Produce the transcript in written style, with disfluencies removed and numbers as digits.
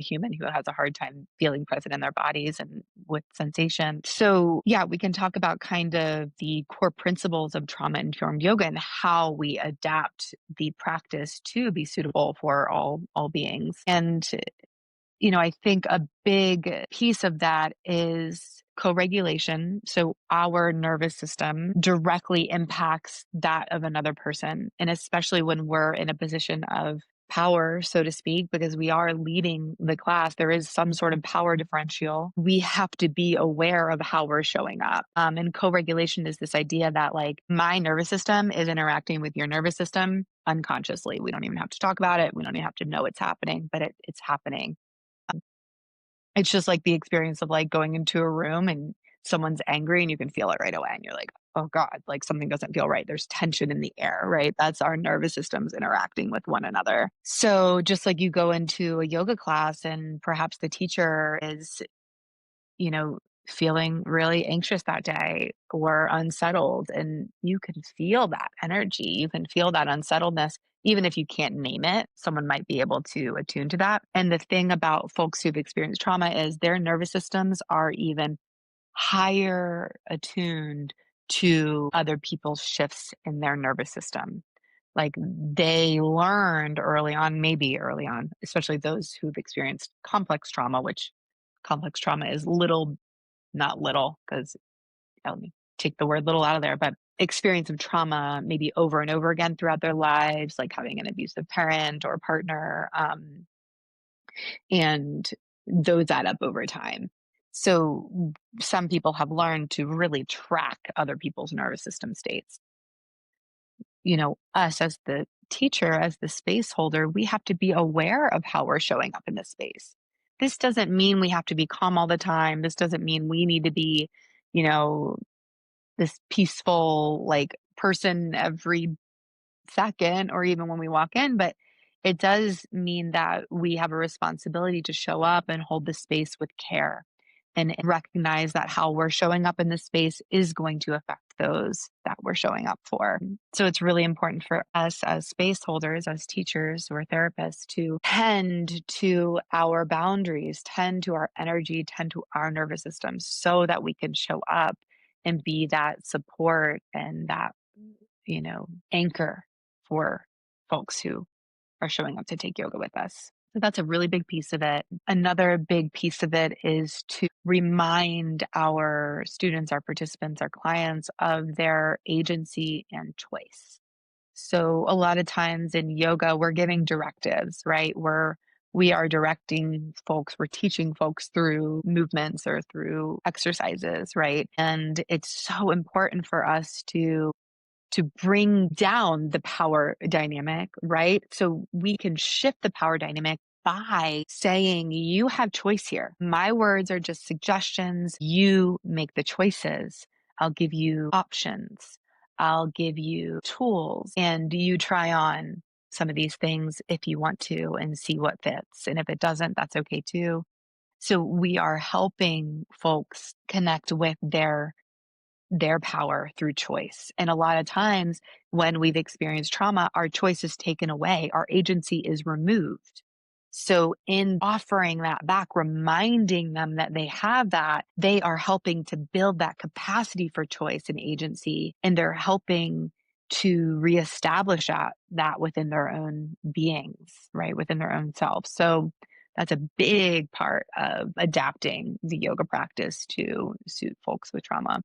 human who has a hard time feeling present in their bodies and with sensation. So, yeah, we can talk about kind of the core principles of trauma informed yoga and how we adapt the practice to be suitable for all beings. And I think a big piece of that is co-regulation. So our nervous system directly impacts that of another person. And especially when we're in a position of power, so to speak, because we are leading the class, there is some sort of power differential. We have to be aware of how we're showing up. And co-regulation is this idea that like my nervous system is interacting with your nervous system unconsciously. We don't even have to talk about it. We don't even have to know it's happening, but it's happening. It's just like the experience of, like, going into a room and someone's angry and you can feel it right away, and you're like, "Oh god, like, something doesn't feel right." There's tension in the air, right? That's our nervous systems interacting with one another. So, just like you go into a yoga class and perhaps the teacher is you know, feeling really anxious that day or unsettled. And you can feel that energy. You can feel that unsettledness. Even if you can't name it, someone might be able to attune to that. And the thing about folks who've experienced trauma is their nervous systems are even higher attuned to other people's shifts in their nervous system. Like they learned early on, maybe early on, especially those who've experienced complex trauma, which complex trauma is little not little, because let me take the word little out of there, but experience of trauma maybe over and over again throughout their lives, like having an abusive parent or partner, and those add up over time. So some people have learned to really track other people's nervous system states. Us as the teacher, as the space holder, we have to be aware of how we're showing up in this space. This doesn't mean we have to be calm all the time. This doesn't mean we need to be, you know, this peaceful, like, person every second or even when we walk in, but it does mean that we have a responsibility to show up and hold the space with care and recognize that how we're showing up in this space is going to affect those that we're showing up for. So it's really important for us as space holders, as teachers or therapists to tend to our boundaries, tend to our energy, tend to our nervous system so that we can show up and be that support and that, anchor for folks who are showing up to take yoga with us. So that's a really big piece of it. Another big piece of it is to remind our students, our participants, our clients of their agency and choice. So a lot of times in yoga, we're giving directives, right? We are directing folks, we're teaching folks through movements or through exercises, right? And it's so important for us to bring down the power dynamic, right? So we can shift the power dynamic by saying, you have choice here. My words are just suggestions. You make the choices. I'll give you options. I'll give you tools, and you try on some of these things if you want to and see what fits. And if it doesn't, that's okay too. So we are helping folks connect with their power through choice. And a lot of times when we've experienced trauma, our choice is taken away, our agency is removed. So, in offering that back, reminding them that they have that, they are helping to build that capacity for choice and agency, and they're helping to reestablish that within their own beings, right? Within their own selves. So, that's a big part of adapting the yoga practice to suit folks with trauma.